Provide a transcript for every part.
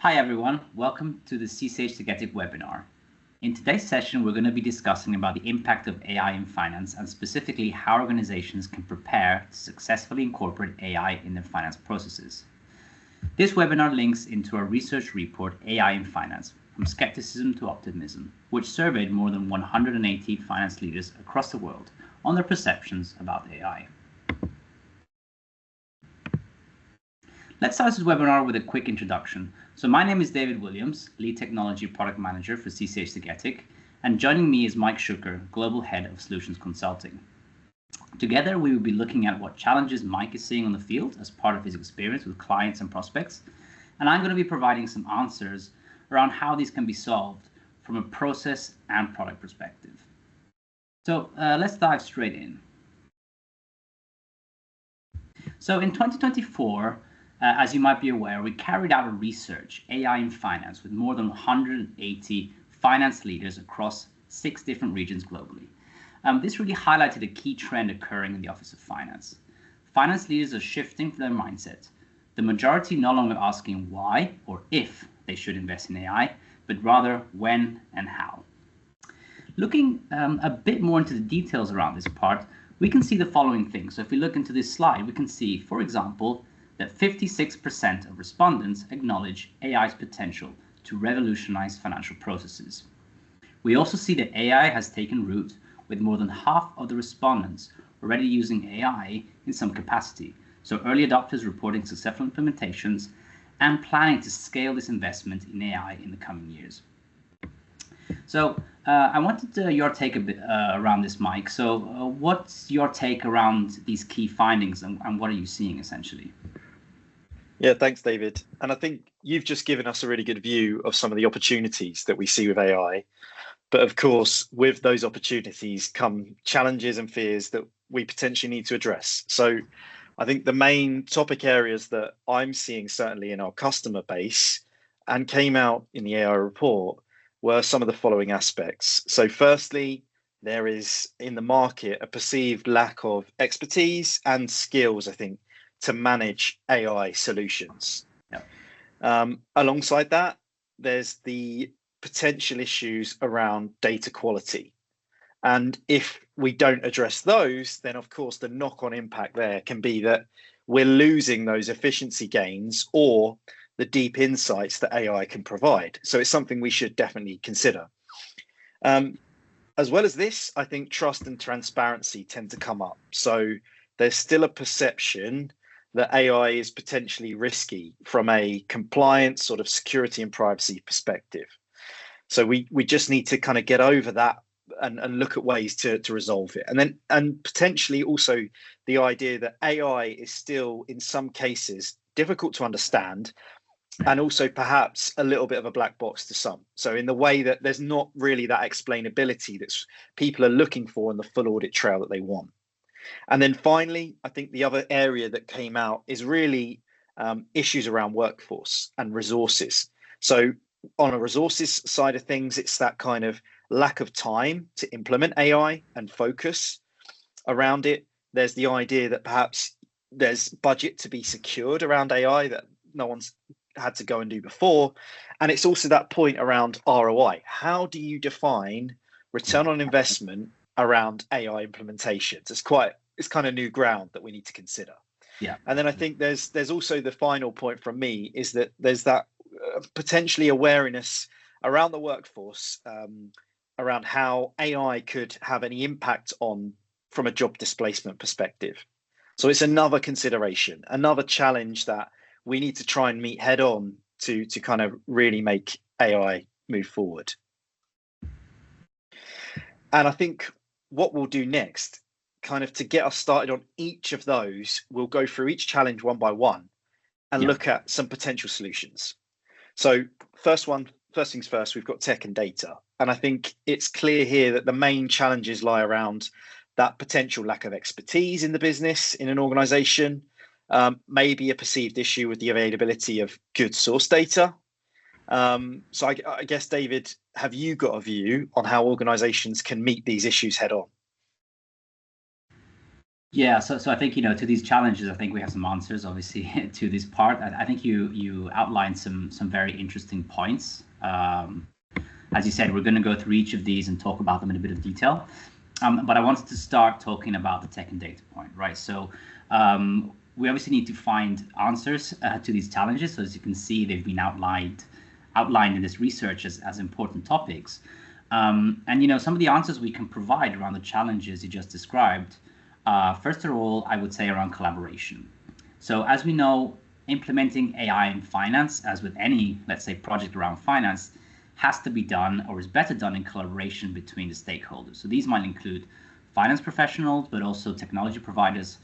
Hi everyone, welcome to the skepticism webinar. In today's session, we're going to be discussing about the impact of AI in finance and specifically how organizations can prepare to successfully incorporate AI in their finance processes. This webinar links into our research report, AI in Finance, From Skepticism to Optimism, which surveyed more than 180 finance leaders across the world on their perceptions about AI. Let's start this webinar with a quick introduction. So my name is David Williams, Lead Technology Product Manager for CCH Tagetik, and joining me is Mike Schucker, Global Head of Solutions Consulting. Together, we will be looking at what challenges Mike is seeing on the field as part of his experience with clients and prospects, and I'm going to be providing some answers around how these can be solved from a process and product perspective. So let's dive straight in. So in 2024, as you might be aware, we carried out a research, AI in Finance, with more than 180 finance leaders across 6 different regions globally. This really highlighted a key trend occurring in the Office of Finance. Finance leaders are shifting their mindset. The majority no longer asking why or if they should invest in AI, but rather when and how. Looking a bit more into the details around this part, we can see the following things. So if we look into this slide, we can see, for example, that 56% of respondents acknowledge AI's potential to revolutionize financial processes. We also see that AI has taken root, with more than half of the respondents already using AI in some capacity. So early adopters reporting successful implementations and planning to scale this investment in AI in the coming years. So I wanted your take a bit around this, Mike. So what's your take around these key findings and what are you seeing essentially? Yeah, thanks, David. And I think you've just given us a really good view of some of the opportunities that we see with AI. But of course, with those opportunities come challenges and fears that we potentially need to address. So I think the main topic areas that I'm seeing certainly in our customer base and came out in the AI report were some of the following aspects. So firstly, there is in the market a perceived lack of expertise and skills, I think, to manage AI solutions. Yep. Alongside that, there's the potential issues around data quality. And if we don't address those, then of course the knock-on impact there can be that we're losing those efficiency gains or the deep insights that AI can provide. So it's something we should definitely consider. As well as this, I think trust and transparency tend to come up. So there's still a perception that AI is potentially risky from a compliance sort of security and privacy perspective. So we just need to kind of get over that and look at ways to resolve it. And potentially also the idea that AI is still in some cases difficult to understand and also perhaps a little bit of a black box to some. So in the way that there's not really that explainability that people are looking for in the full audit trail that they want. And then finally, I think the other area that came out is really issues around workforce and resources. So on a resources side of things, it's that kind of lack of time to implement AI and focus around it. There's the idea that perhaps there's budget to be secured around AI that no one's had to go and do before. And it's also that point around ROI. How do you define return on investment around AI implementations? It's kind of new ground that we need to consider. Yeah. And then I think there's also the final point from me is that there's that potentially awareness around the workforce around how AI could have any impact on from a job displacement perspective. So it's another consideration, another challenge that we need to try and meet head on to kind of really make AI move forward. And I think what we'll do next, kind of to get us started on each of those, we'll go through each challenge one by one and look at some potential solutions. So first things first, we've got tech and data. And I think it's clear here that the main challenges lie around that potential lack of expertise in the business, in an organization, maybe a perceived issue with the availability of good source data. So I guess, David, have you got a view on how organizations can meet these issues head on? Yeah, so I think, to these challenges, I think we have some answers, obviously, to this part. I think you outlined some very interesting points. As you said, we're going to go through each of these and talk about them in a bit of detail. But I wanted to start talking about the tech and data point, right? So we obviously need to find answers to these challenges. So as you can see, they've been outlined in this research as important topics. And some of the answers we can provide around the challenges you just described. First of all, I would say around collaboration. So as we know, implementing AI in finance, as with any, let's say, project around finance, has to be done or is better done in collaboration between the stakeholders. So these might include finance professionals, but also technology providers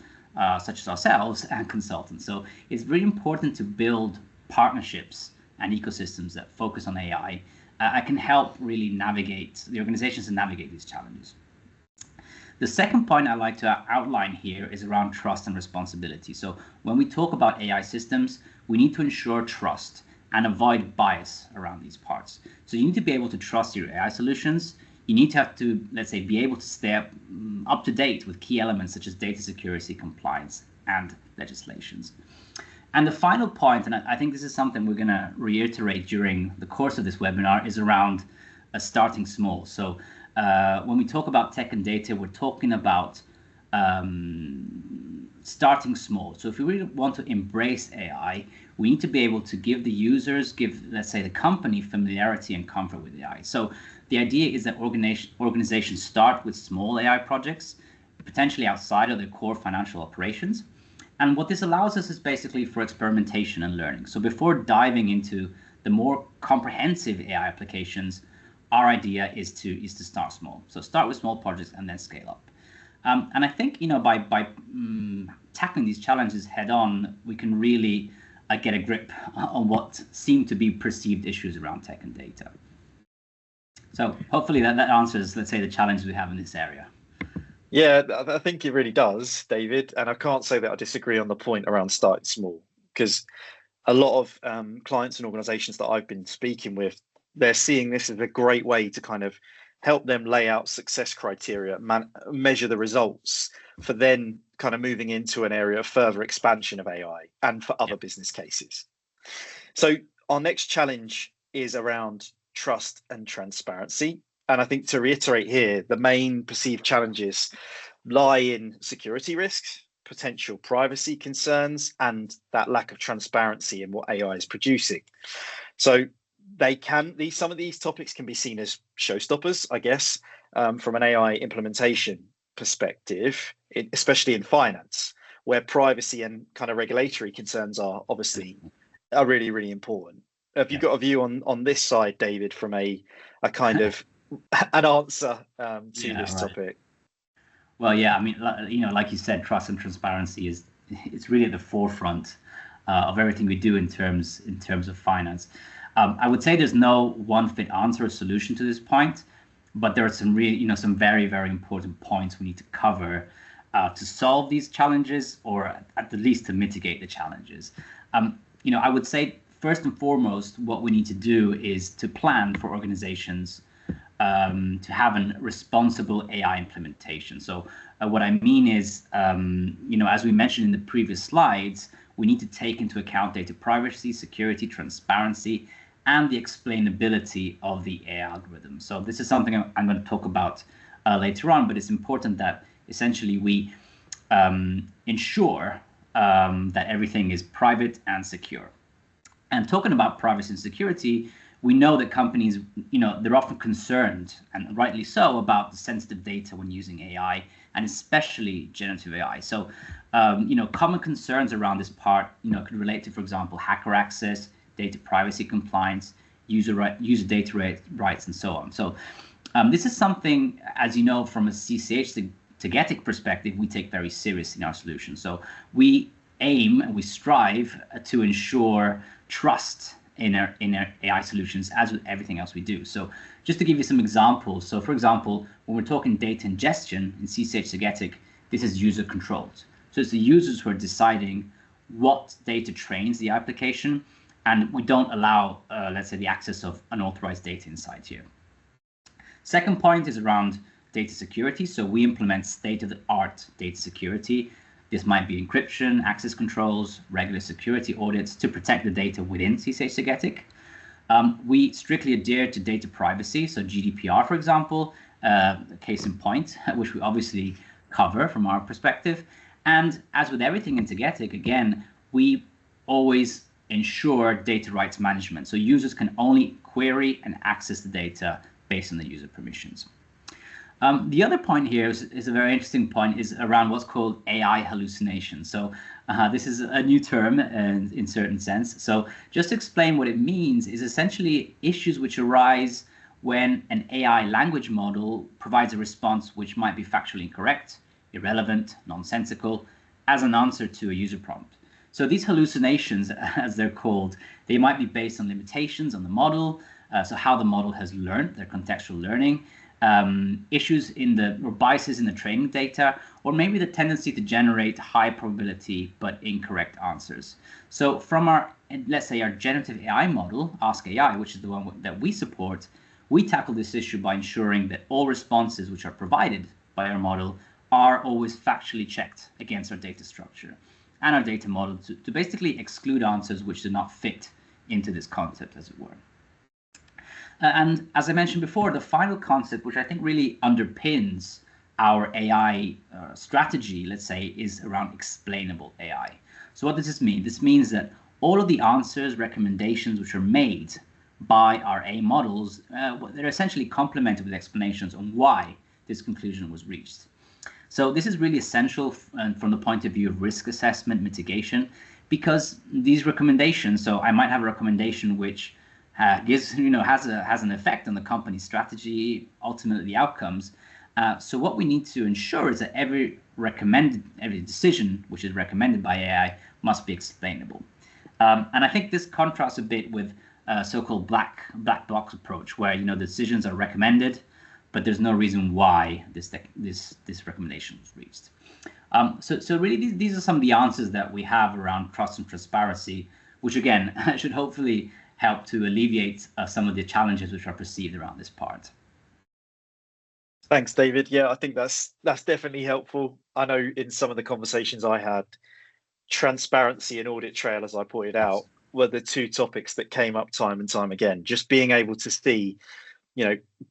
such as ourselves and consultants. So it's really important to build partnerships and ecosystems that focus on AI. I can help really navigate the organizations and navigate these challenges. The second point I'd like to outline here is around trust and responsibility. So when we talk about AI systems, we need to ensure trust and avoid bias around these parts. So you need to be able to trust your AI solutions. You need to have to, let's say, be able to stay up to date with key elements such as data security, compliance, and legislations. And the final point, and I think this is something we're going to reiterate during the course of this webinar, is around starting small. So when we talk about tech and data, we're talking about starting small. So if we really want to embrace AI, we need to be able to give the users, let's say, the company familiarity and comfort with AI. So the idea is that organizations start with small AI projects, potentially outside of their core financial operations. And what this allows us is basically for experimentation and learning. So before diving into the more comprehensive AI applications, our idea is to start small. So start with small projects and then scale up. And I think by tackling these challenges head on, we can really get a grip on what seem to be perceived issues around tech and data. So hopefully that answers, let's say, the challenges we have in this area. Yeah, I think it really does, David. And I can't say that I disagree on the point around starting small, because a lot of clients and organizations that I've been speaking with, they're seeing this as a great way to kind of help them lay out success criteria, measure the results for then kind of moving into an area of further expansion of AI and for other business cases. So our next challenge is around trust and transparency. And I think to reiterate here, the main perceived challenges lie in security risks, potential privacy concerns, and that lack of transparency in what AI is producing. So some of these topics can be seen as showstoppers, I guess, from an AI implementation perspective, especially in finance, where privacy and kind of regulatory concerns are really, really important. Have you got a view on this side, David, from a kind of an answer to this topic? Well, yeah, I mean, like you said, trust and transparency it's really at the forefront of everything we do in terms of finance. I would say there's no one fit answer or solution to this point, but there are some some very, very important points we need to cover to solve these challenges, or at the least to mitigate the challenges. I would say first and foremost, what we need to do is to plan for organizations to have a responsible AI implementation. So what I mean is, as we mentioned in the previous slides, we need to take into account data privacy, security, transparency, and the explainability of the AI algorithm. So this is something I'm going to talk about later on, but it's important that essentially we ensure that everything is private and secure. And talking about privacy and security, we know that companies, they're often concerned, and rightly so, about the sensitive data when using AI, and especially generative AI. So, common concerns around this part, could relate to, for example, hacker access, data privacy compliance, user data rights, and so on. So, this is something, as you know, from a CCH Tagetik perspective, we take very seriously in our solution. So, we aim and we strive to ensure trust in our AI solutions, as with everything else we do. So just to give you some examples. So for example, when we're talking data ingestion in CCH Tagetik, this is user controlled. So it's the users who are deciding what data trains the application, and we don't allow, let's say, the access of unauthorized data inside here. Second point is around data security. So we implement state-of-the-art data security. This might be encryption, access controls, regular security audits to protect the data within CCH Tagetik. We strictly adhere to data privacy, so GDPR, for example, case in point, which we obviously cover from our perspective. And as with everything in Tagetik, again, we always ensure data rights management. So users can only query and access the data based on the user permissions. The other point here is a very interesting point, is around what's called AI hallucination. So this is a new term in certain sense. So just to explain what it means, is essentially issues which arise when an AI language model provides a response which might be factually incorrect, irrelevant, nonsensical, as an answer to a user prompt. So these hallucinations, as they're called, they might be based on limitations on the model, so how the model has learned, their contextual learning, issues or biases in the training data, or maybe the tendency to generate high probability but incorrect answers. So from our, let's say, our generative AI model, Ask AI, which is the one that we support, we tackle this issue by ensuring that all responses which are provided by our model are always factually checked against our data structure and our data model to basically exclude answers which do not fit into this concept, as it were. And as I mentioned before, the final concept, which I think really underpins our AI strategy, let's say, is around explainable AI. So what does this mean? This means that all of the answers, recommendations which are made by our AI models, they're essentially complemented with explanations on why this conclusion was reached. So this is really essential from the point of view of risk assessment, mitigation, because these recommendations, so I might have a recommendation which has an effect on the company's strategy, ultimately the outcomes. So what we need to ensure is that every decision which is recommended by AI must be explainable. And I think this contrasts a bit with so-called black box approach, where the decisions are recommended, but there's no reason why this recommendation was reached. So really these are some of the answers that we have around trust and transparency, which again should hopefully help to alleviate some of the challenges which are perceived around this part. Thanks, David. Yeah, I think that's definitely helpful. I know in some of the conversations I had, transparency and audit trail, as I pointed out, were the two topics that came up time and time again. Just being able to see,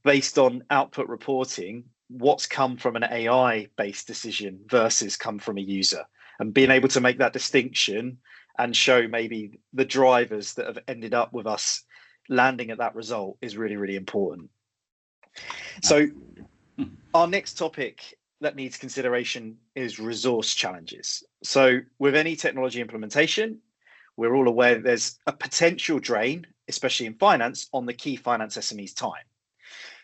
based on output reporting, what's come from an AI-based decision versus come from a user, and being able to make that distinction and show maybe the drivers that have ended up with us landing at that result is really, really important. So our next topic that needs consideration is resource challenges. So with any technology implementation, we're all aware that there's a potential drain, especially in finance, on the key finance SMEs' time.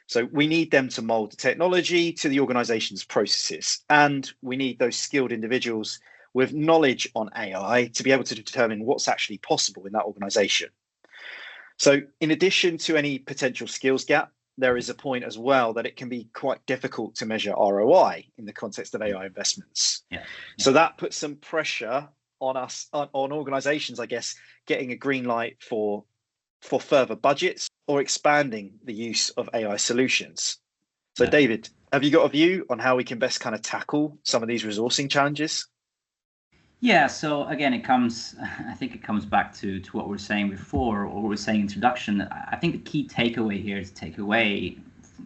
So we need them to mold the technology to the organization's processes, and we need those skilled individuals with knowledge on AI to be able to determine what's actually possible in that organization. So in addition to any potential skills gap, there is a point as well that it can be quite difficult to measure ROI in the context of AI investments. Yeah. So that puts some pressure on us, on organizations, I guess, getting a green light for further budgets or expanding the use of AI solutions. So David, have you got a view on how we can best kind of tackle some of these resourcing challenges? Yeah, so again, I think it comes back to what we were saying before, or what we were saying in introduction. I think the key takeaway here is to take away,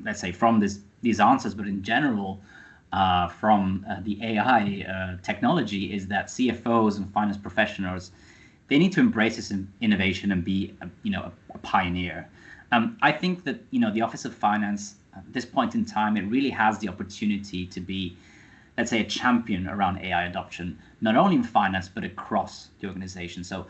let's say, from these answers, but in general, from the AI technology, is that CFOs and finance professionals, they need to embrace this innovation and be, a pioneer. I think that, the Office of Finance, at this point in time, it really has the opportunity to be, let's say, a champion around AI adoption, not only in finance, but across the organization. So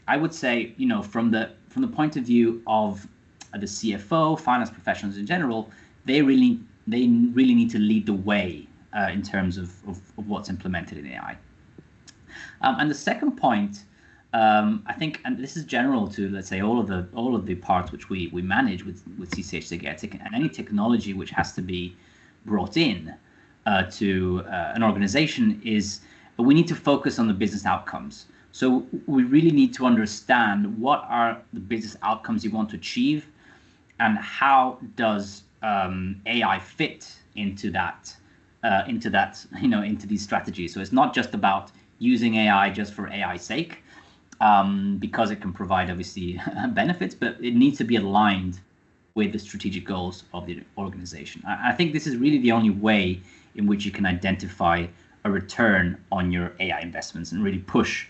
I would say, from the point of view of the CFO, finance professionals in general, they really need to lead the way in terms of what's implemented in AI. And the second point, I think, and this is general to, let's say, all of the parts which we manage with CCH Tagetik, and any technology which has to be brought in to an organization, is we need to focus on the business outcomes. So we really need to understand what are the business outcomes you want to achieve, and how does AI fit into that, into these strategies. So it's not just about using AI just for AI's sake, because it can provide obviously benefits, but it needs to be aligned with the strategic goals of the organization. I think this is really the only way in which you can identify a return on your AI investments and really push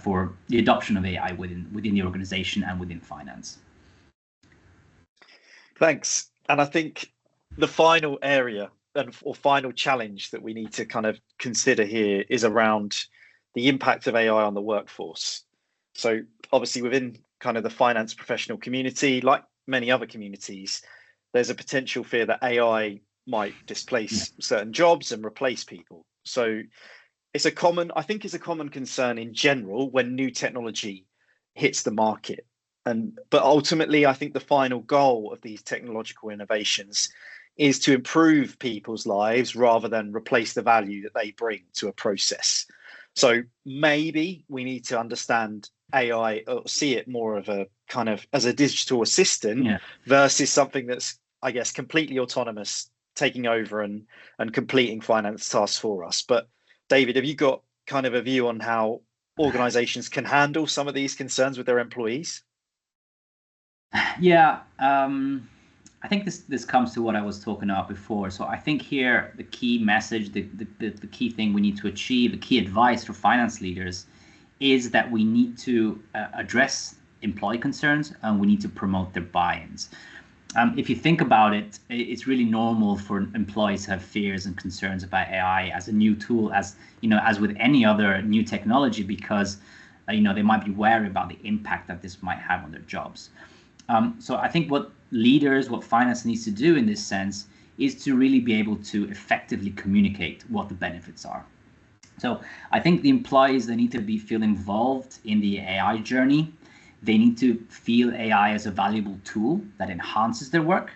for the adoption of AI within the organization and within finance. Thanks. And I think the final area or final challenge that we need to kind of consider here is around the impact of AI on the workforce. So obviously within kind of the finance professional community, like many other communities, there's a potential fear that AI might displace certain jobs and replace people. So it's a common concern in general when new technology hits the market. But ultimately, I think the final goal of these technological innovations is to improve people's lives rather than replace the value that they bring to a process. So maybe we need to understand AI or see it more of a kind of as a digital assistant versus something that's, I guess, completely autonomous, taking over and completing finance tasks for us. But David, have you got kind of a view on how organizations can handle some of these concerns with their employees? Yeah, I think this comes to what I was talking about before. So I think here the key message, the key thing we need to achieve, the key advice for finance leaders is that we need to address employee concerns and we need to promote their buy-ins. If you think about it, it's really normal for employees to have fears and concerns about AI as a new tool, as with any other new technology, because they might be wary about the impact that this might have on their jobs. So I think what finance needs to do in this sense is to really be able to effectively communicate what the benefits are. So I think the employees, they need to feel involved in the AI journey. They need to feel AI as a valuable tool that enhances their work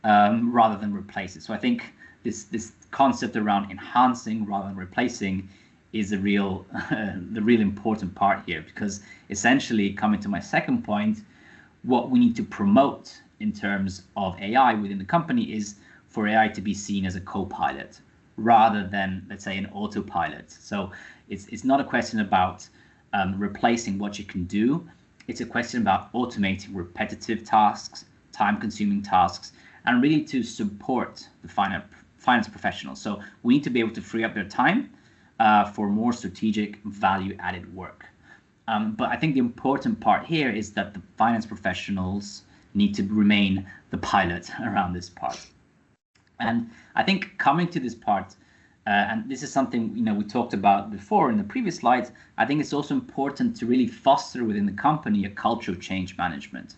rather than replace it. So I think this concept around enhancing rather than replacing is the real important part here, because essentially, coming to my second point, what we need to promote in terms of AI within the company is for AI to be seen as a co-pilot rather than, let's say, an autopilot. So it's not a question about replacing what you can do. It's a question about automating repetitive tasks, time-consuming tasks, and really to support the finance professionals. So we need to be able to free up their time for more strategic, value-added work. But I think the important part here is that the finance professionals need to remain the pilot around this part. And I think coming to this part, and this is something we talked about before in the previous slides, I think it's also important to really foster within the company a culture of change management.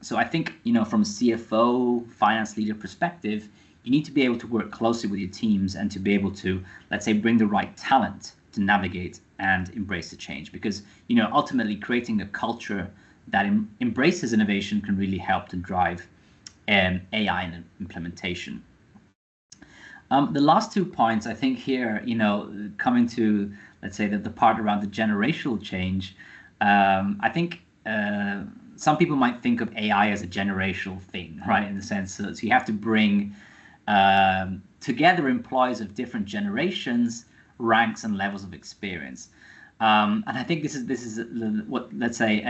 So I think from a CFO, finance leader perspective, you need to be able to work closely with your teams and to be able to, let's say, bring the right talent to navigate and embrace the change, because ultimately creating a culture that embraces innovation can really help to drive AI and implementation. The last 2 points, I think here, coming to, let's say, the part around the generational change, I think some people might think of AI as a generational thing, right? In the sense that so you have to bring together employees of different generations, ranks, and levels of experience. And I think this is what, let's say,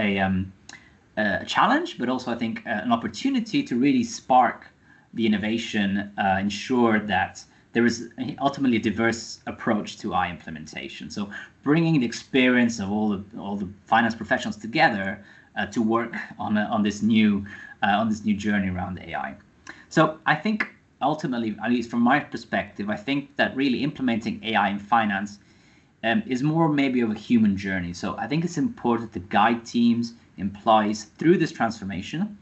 a challenge, but also I think an opportunity to really spark the innovation, ensure that there is ultimately a diverse approach to AI implementation. So bringing the experience of all the finance professionals together to work on this new journey around AI. So I think ultimately, at least from my perspective, I think that really implementing AI in finance is more maybe of a human journey. So I think it's important to guide teams, employees through this transformation.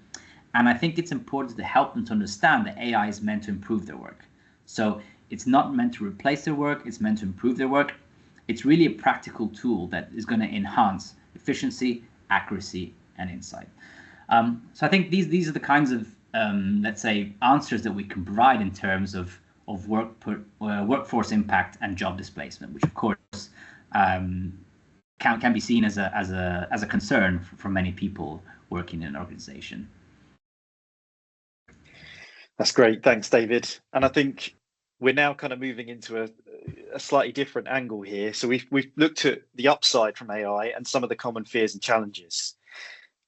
And I think it's important to help them to understand that AI is meant to improve their work. So it's not meant to replace their work, it's meant to improve their work. It's really a practical tool that is going to enhance efficiency, accuracy, and insight. So I think these are the kinds of let's say, answers that we can provide in terms of workforce impact and job displacement, which of course can be seen as a concern for many people working in an organization. That's great. Thanks, David. And I think we're now kind of moving into a slightly different angle here. So we've looked at the upside from AI and some of the common fears and challenges.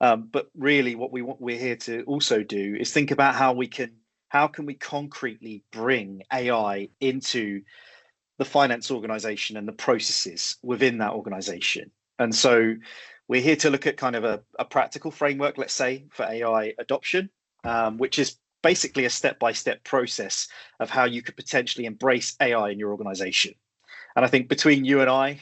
But really, what we're here to also do is think about how can we concretely bring AI into the finance organization and the processes within that organization. And so we're here to look at kind of a practical framework, let's say, for AI adoption, which is basically a step-by-step process of how you could potentially embrace AI in your organization. And I think between you and I,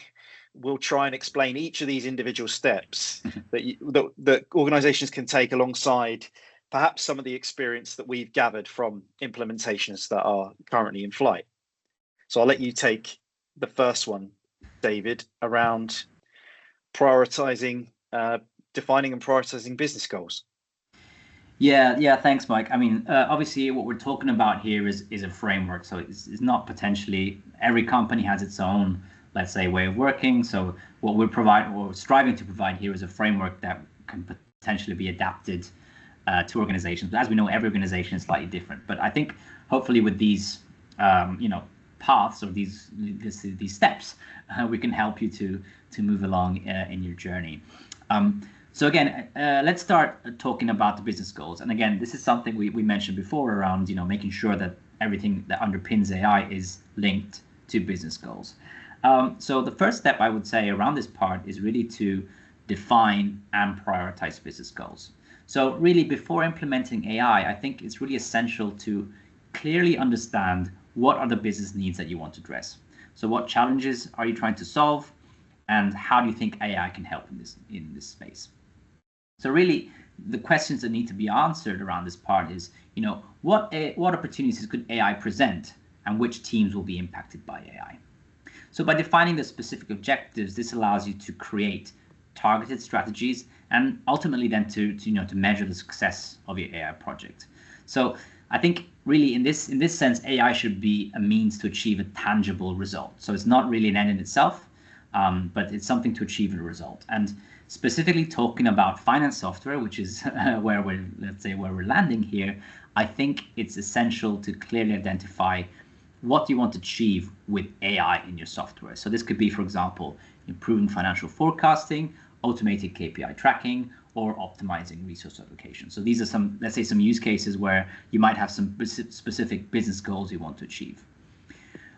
we'll try and explain each of these individual steps that organizations can take alongside perhaps some of the experience that we've gathered from implementations that are currently in flight. So I'll let you take the first one, David, around prioritizing, defining and prioritizing business goals. Yeah, thanks, Mike. I mean, obviously, what we're talking about here is a framework. So it's not potentially every company has its own, let's say, way of working. So what we're striving to provide here is a framework that can potentially be adapted to organizations. But as we know, every organization is slightly different. But I think hopefully with these, paths or these steps, we can help you to move along in your journey. So again, let's start talking about the business goals. And again, this is something we mentioned before around making sure that everything that underpins AI is linked to business goals. So the first step I would say around this part is really to define and prioritize business goals. So really, before implementing AI, I think it's really essential to clearly understand what are the business needs that you want to address. So what challenges are you trying to solve, and how do you think AI can help in this space? So really, the questions that need to be answered around this part is, what opportunities could AI present, and which teams will be impacted by AI? So by defining the specific objectives, this allows you to create targeted strategies and ultimately then to measure the success of your AI project. So I think really in this sense, AI should be a means to achieve a tangible result. So it's not really an end in itself, but it's something to achieve a result. And specifically talking about finance software, which is where we're landing here, I think it's essential to clearly identify what you want to achieve with AI in your software. So this could be, for example, improving financial forecasting, automated KPI tracking, or optimizing resource allocation. So these are some, let's say, some use cases where you might have some specific business goals you want to achieve.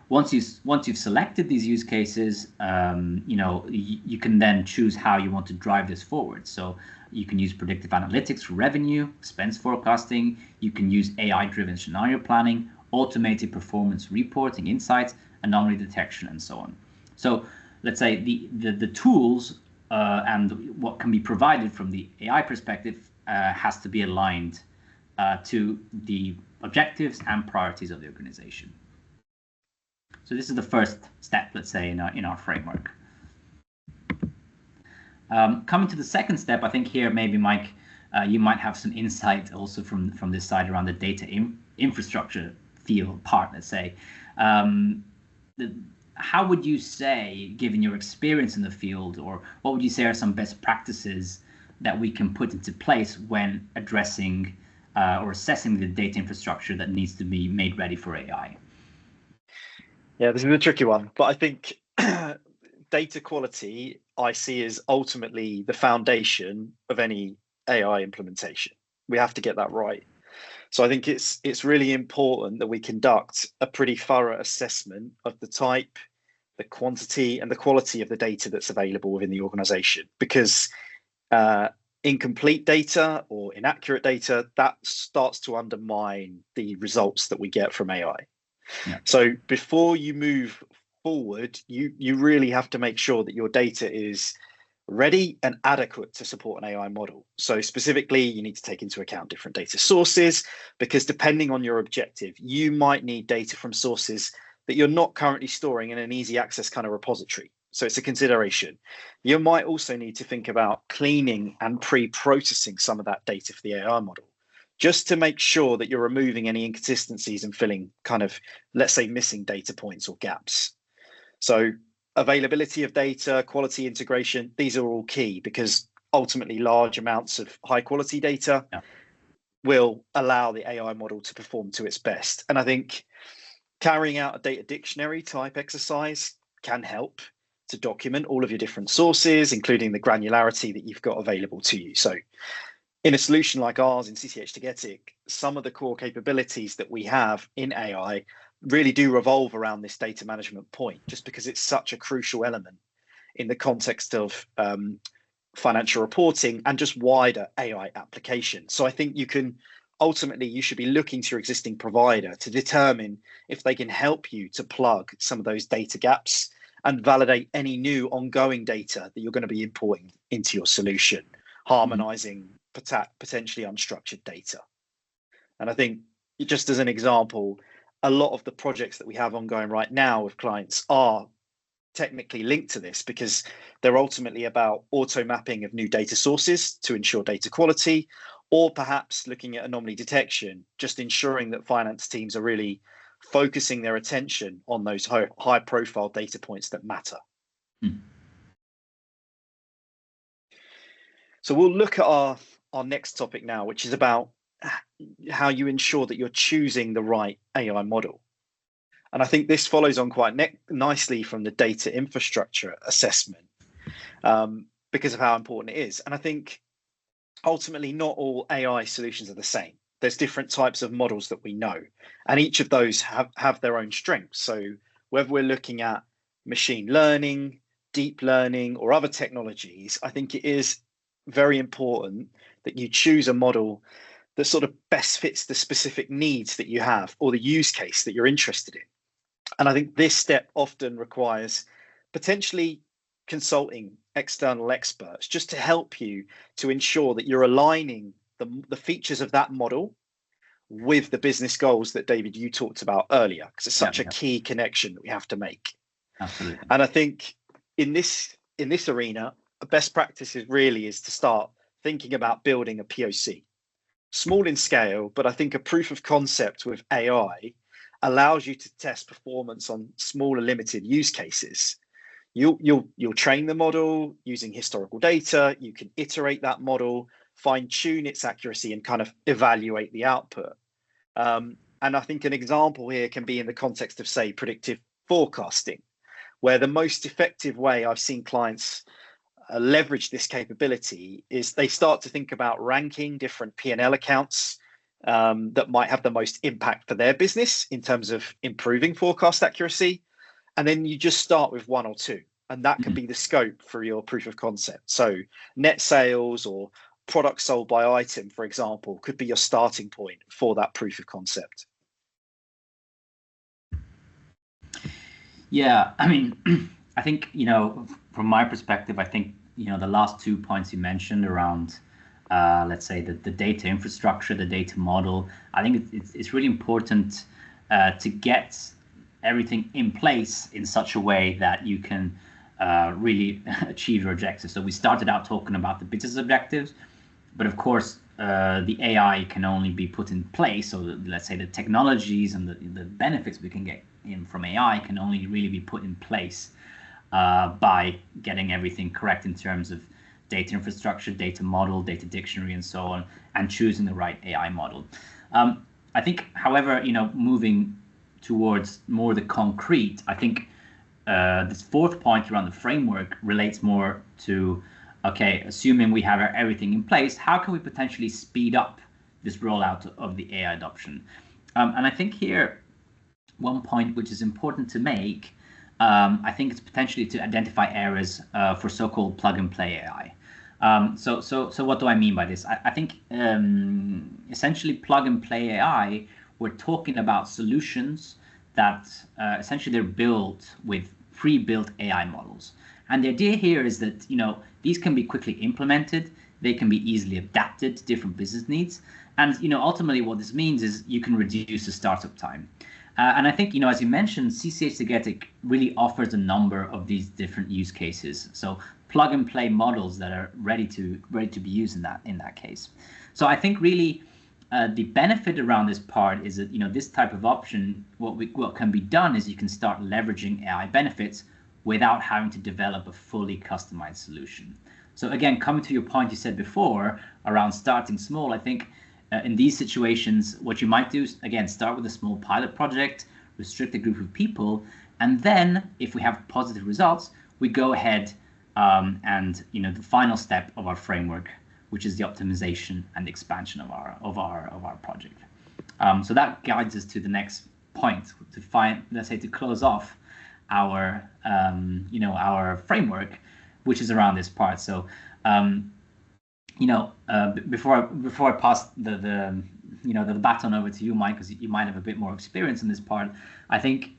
Once you've selected these use cases, you can then choose how you want to drive this forward. So you can use predictive analytics for revenue, expense forecasting. You can use AI-driven scenario planning, automated performance reporting, insights, anomaly detection, and so on. So let's say the tools and what can be provided from the AI perspective has to be aligned to the objectives and priorities of the organization. So this is the first step, let's say, in our framework. Coming to the second step, I think here maybe, Mike, you might have some insight also from this side around the data infrastructure field part, let's say. How would you say, given your experience in the field, or what would you say are some best practices that we can put into place when addressing or assessing the data infrastructure that needs to be made ready for AI? Yeah, this is a tricky one, but I think data quality I see is ultimately the foundation of any AI implementation. We have to get that right. So I think it's really important that we conduct a pretty thorough assessment of the type, the quantity, and the quality of the data that's available within the organization, because incomplete data or inaccurate data, that starts to undermine the results that we get from AI. Yeah. So before you move forward, you really have to make sure that your data is ready and adequate to support an AI model. So specifically, you need to take into account different data sources, because depending on your objective, you might need data from sources that you're not currently storing in an easy access kind of repository. So it's a consideration. You might also need to think about cleaning and pre-processing some of that data for the AI model, just to make sure that you're removing any inconsistencies and filling kind of, let's say, missing data points or gaps. So availability of data, quality integration, these are all key, because ultimately large amounts of high quality data will allow the AI model to perform to its best. And I think carrying out a data dictionary type exercise can help to document all of your different sources, including the granularity that you've got available to you. So in a solution like ours in CCH Tagetik, some of the core capabilities that we have in AI really do revolve around this data management point, just because it's such a crucial element in the context of financial reporting and just wider AI application. So I think you should be looking to your existing provider to determine if they can help you to plug some of those data gaps and validate any new ongoing data that you're going to be importing into your solution, harmonizing potentially unstructured data. And I think, just as an example, a lot of the projects that we have ongoing right now with clients are technically linked to this, because they're ultimately about auto mapping of new data sources to ensure data quality, or perhaps looking at anomaly detection, just ensuring that finance teams are really focusing their attention on those high profile data points that matter. So we'll look at our next topic now, which is about how you ensure that you're choosing the right AI model. And I think this follows on quite nicely from the data infrastructure assessment, because of how important it is. And I think ultimately not all AI solutions are the same. There's different types of models that we know, and each of those have their own strengths. So whether we're looking at machine learning, deep learning, or other technologies, I think it is very important that you choose a model that sort of best fits the specific needs that you have or the use case that you're interested in. And I think this step often requires potentially consulting external experts just to help you to ensure that you're aligning the features of that model with the business goals that, David, you talked about earlier, because it's such a key connection that we have to make. Absolutely. And I think in this arena, a best practice is to start thinking about building a POC. Small in scale, but I think a proof of concept with AI allows you to test performance on smaller limited use cases. You'll train the model using historical data. You can iterate that model, fine tune its accuracy, and kind of evaluate the output. And I think an example here can be in the context of, say, predictive forecasting, where the most effective way I've seen clients leverage this capability is they start to think about ranking different P&L accounts that might have the most impact for their business in terms of improving forecast accuracy. And then you just start with one or two, and that can be the scope for your proof of concept. So net sales or products sold by item, for example, could be your starting point for that proof of concept. Yeah, I mean, I think, from my perspective, I think, the last 2 points you mentioned around, let's say, the data infrastructure, the data model, I think it's really important to get everything in place in such a way that you can really achieve your objectives. So we started out talking about the business objectives, but of course, the AI can only be put in place. So let's say the technologies and the benefits we can get from AI can only really be put in place by getting everything correct in terms of data infrastructure, data model, data dictionary, and so on, and choosing the right AI model. I think, however, moving towards more the concrete, I think this fourth point around the framework relates more to, okay, assuming we have everything in place, how can we potentially speed up this rollout of the AI adoption? And I think here, one point which is important to make, I think it's potentially to identify areas for so-called plug-and-play AI. So what do I mean by this? I think essentially plug-and-play AI, we're talking about solutions that essentially they're built with pre-built AI models. And the idea here is that, these can be quickly implemented, they can be easily adapted to different business needs. And, ultimately what this means is you can reduce the startup time. And I think, as you mentioned, CCH Tagetik really offers a number of these different use cases. So plug and play models that are ready to be used in that case. So I think really the benefit around this part is that, this type of option, what can be done is you can start leveraging AI benefits without having to develop a fully customized solution. So again, coming to your point you said before around starting small, I think in these situations, what you might do is, again, start with a small pilot project, restrict a group of people, and then if we have positive results, we go ahead and the final step of our framework, which is the optimization and expansion of our project. So that guides us to the next point to close off our our framework, which is around this part. So before I pass the baton over to you, Mike, because you might have a bit more experience in this part, I think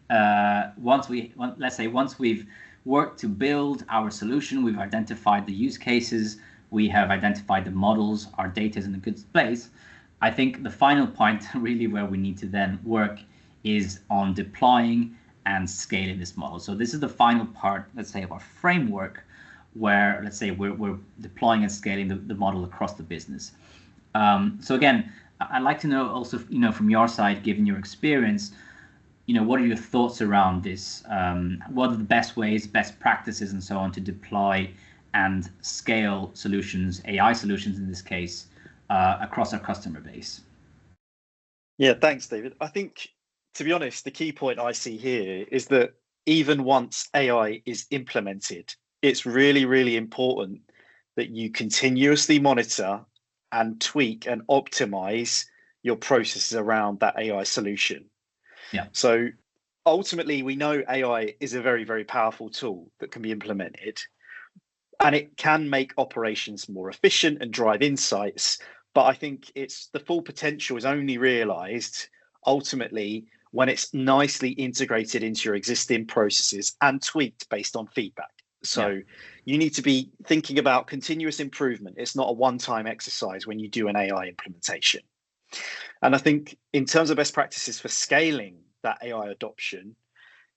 once we've worked to build our solution, we've identified the use cases, we have identified the models, our data is in a good place. I think the final point really where we need to then work is on deploying and scaling this model. So this is the final part, let's say, of our framework, where let's say we're deploying and scaling the model across the business. So again, I'd like to know also, from your side, given your experience, what are your thoughts around this? What are the best ways, best practices, and so on to deploy and scale solutions, AI solutions in this case, across our customer base? Yeah, thanks, David. I think, to be honest, the key point I see here is that even once AI is implemented, it's really, really important that you continuously monitor and tweak and optimize your processes around that AI solution. Yeah. So ultimately, we know AI is a very, very powerful tool that can be implemented, and it can make operations more efficient and drive insights. But I think the full potential is only realized ultimately when it's nicely integrated into your existing processes and tweaked based on feedback. So you need to be thinking about continuous improvement. It's not a one-time exercise when you do an AI implementation. And I think in terms of best practices for scaling that AI adoption,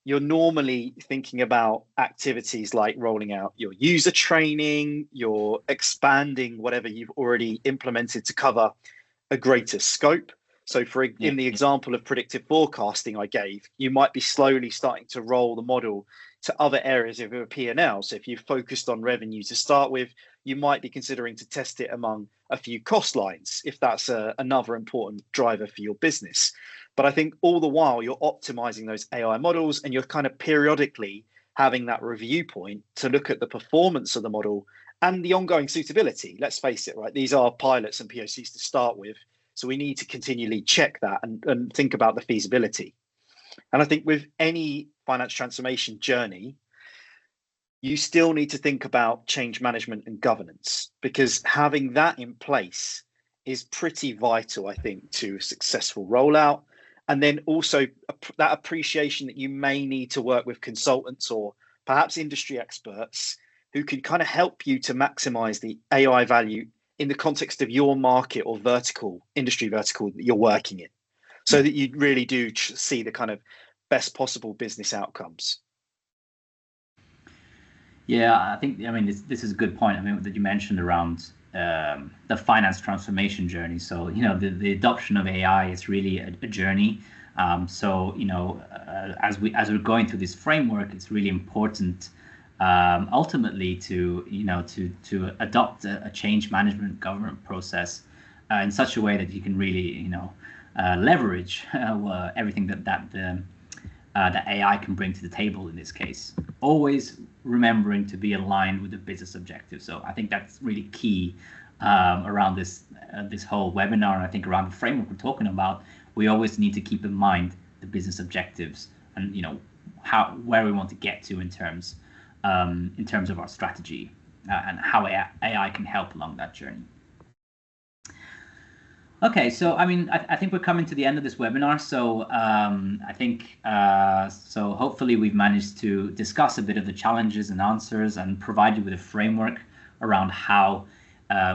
you're normally thinking about activities like rolling out your user training, you're expanding whatever you've already implemented to cover a greater scope. So in the example of predictive forecasting I gave, you might be slowly starting to roll the model to other areas of your P&L. So if you've focused on revenue to start with, you might be considering to test it among a few cost lines, if that's another important driver for your business. But I think all the while you're optimizing those AI models, and you're kind of periodically having that review point to look at the performance of the model and the ongoing suitability. Let's face it, right? These are pilots and POCs to start with. So we need to continually check that and think about the feasibility. And I think with any finance transformation journey, you still need to think about change management and governance, because having that in place is pretty vital, I think, to a successful rollout. And then also that appreciation that you may need to work with consultants or perhaps industry experts who can kind of help you to maximize the AI value in the context of your market or industry vertical that you're working in, so that you really do see the kind of best possible business outcomes. Yeah, I think, this is a good point. That you mentioned around the finance transformation journey. So, the adoption of AI is really a journey. As we're going through this framework, it's really important ultimately to adopt a change management government process in such a way that you can really leverage everything that AI can bring to the table in this case, always remembering to be aligned with the business objective. So I think that's really key around this whole webinar, and I think around the framework we're talking about. We always need to keep in mind the business objectives and where we want to get to in terms of our strategy and how AI can help along that journey. Okay, so I think we're coming to the end of this webinar. So so hopefully we've managed to discuss a bit of the challenges and answers and provide you with a framework around how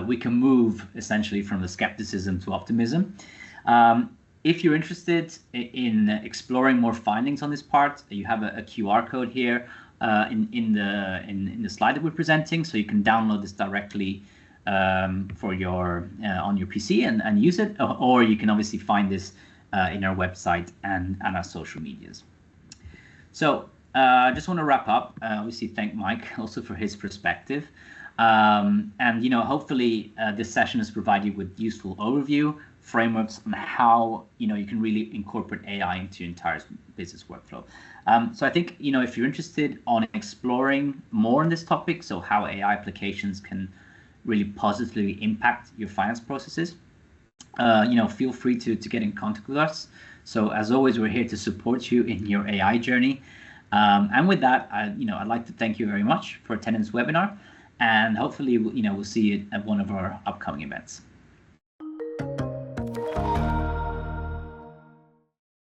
we can move essentially from the skepticism to optimism. If you're interested in exploring more findings on this part, you have a QR code here in the slide that we're presenting, so you can download this directly for on your PC and use it, or you can obviously find this in our website and our social medias. So I just want to wrap up. Obviously, thank Mike also for his perspective, and hopefully this session has provided you with useful overview frameworks on how you can really incorporate AI into your entire business workflow. So I think if you're interested on exploring more on this topic, so how AI applications can really positively impact your finance processes, feel free to get in contact with us. So as always, we're here to support you in your AI journey. And with that, I'd like to thank you very much for attending this webinar, and hopefully, we'll see you at one of our upcoming events.